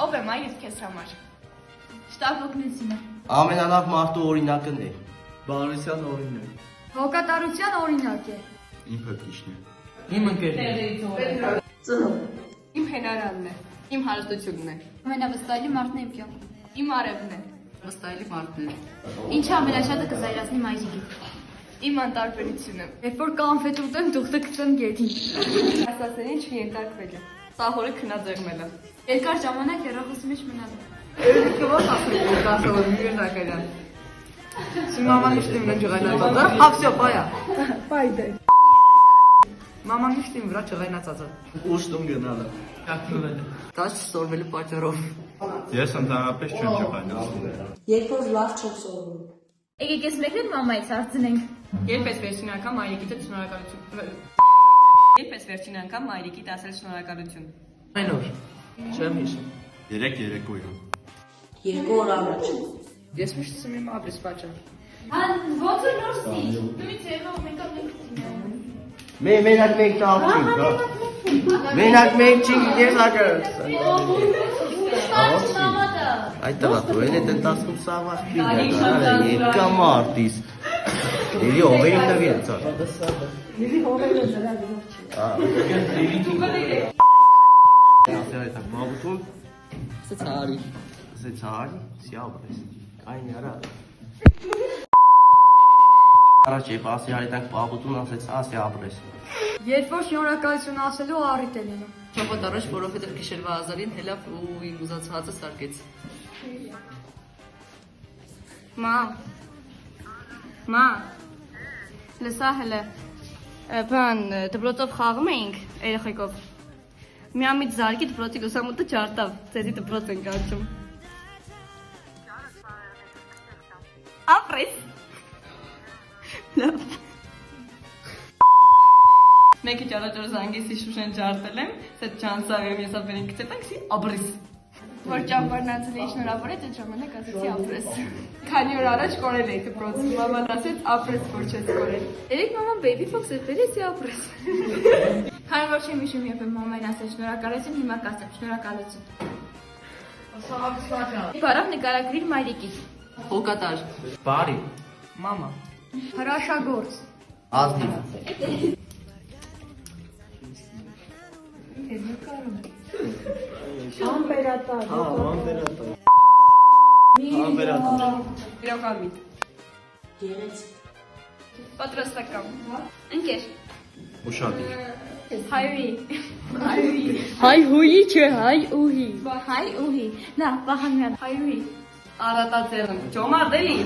Ով է մայրդ քեզ համար։ Շտապ օգնությունը։ Ամենալավ մարդու օրինակն է։ Բարության օրինը։ Հոգատարության օրինակ է։ Իմ փոքրիշն է։ Իմ ընկերն է։ Իմ հենարանն է։ Իմ հարստությունն է։ Ամենավստահելի մարդն է իմ կյանքում։ Իմ արևն է։ Վստահելի մարդն է։ Ինչը ամենաշատը կզայրացնի մայրիկիդ։ Իմ անտարբերությունը։ Երբ որ կանֆետ ուտեմ, դուխտը գցեմ գեթին։ Ասասներին չյենտարկվելը։ Սահորը քնաձեղմելը։ Երկար ժամանակ հեռախոսի մեջ մնալը։ Երևի ո՞ր ասել եք ասել մի նակարան։ Մաման իշտին վրա ջղայնացած է։ Հա, всё, պայա։ Բայդե։ Մաման իշտին վրա ջղայնացած է։ Ուշ տուն գնալը։ Դաս ստորվելու պատճառով։ Ես ընդհանրապես չեմ ճղայնացել։ Երբ որ լավ չեք սովորում։ Եկեք ես մեկն մամայից հարցնենք։ Երբ ես վերջին անգամ մայրիկիդ շնորհակալություն։ Երբ ես վերջին անգամ մայրիկիդ ասել շնորհակալություն։ Այն օր։ Չեմ հիշում։ 3 երեկոյան։ 2 օր առաջ։ Ես միշտ ասում եմ ապրես պատճառ։ Ոնց է նորսի։ Դուք եղավ մեկը Մենակ մենք տաղջիկ, մենակ մենք չինք դեղակը։ Այդ տղա դու էլ է տնտասում սավախ պինը, եկա մարդիս։ Դերի ովեին նվիեց ար։ Բաբուտուն, Սցարի։ զեցարի, սյաբրես, այն արա։ Առաջ եվ ասի հարիտանք բաբուտուն ասեց ասի ապրես։ Երբ որ շնորհակալություն ասելու առիթ է լինում։ Շաբաթ առաջ, որովհետև գիշերվա ազարին հելավ ու իմ ուզածվածը սարկեց։ Մա, լսա հələ, բան, դպրոցով խաղում էինք երեխեքով, միամիտ զարկի դպրոցի լուսամուտը ճարտավ, ձեզի դպրոց ենք անջում։ Ապրես։ Լավ։ Մեկի ճարաճոր զանգեսի շուշեն ճարտել եմ, սետ ճանսավ եմ եսավ վերին կծետանք սի ապրես։ Որ ճամբարն անցել էի շնորհավոր է, այդ ժամանակ ասեցի ապրես։ Քանի օր առաջ կորել էի դպրոցում, մաման ասեց ապրես, որ չես կորել։ Երեք մաման baby fox-ը վերեց է ապրես։ Քանի որ չեմ հիշում, երբ մամային ասել շնորհակալություն, հիմա կասեմ շնորհակալություն։ Բարավ նկարագրիր մայրիկի։ Հոգատար։ Բարի, Մամա։ Հրաշագործ։ ազնիվ, Անպերատար։ Անվերատար։ Իրականամիտ։ Գեղեցիկ։ Պատրաստական։ Ընկեր։ Ուշադիր։ Հայրի։ Հայ հույի չէ, հայ ուհի։ Հայ ուհի։ Նա, բախանյան։ Հայրի։ Արատաձեղն։ Ճոմարդ էլի։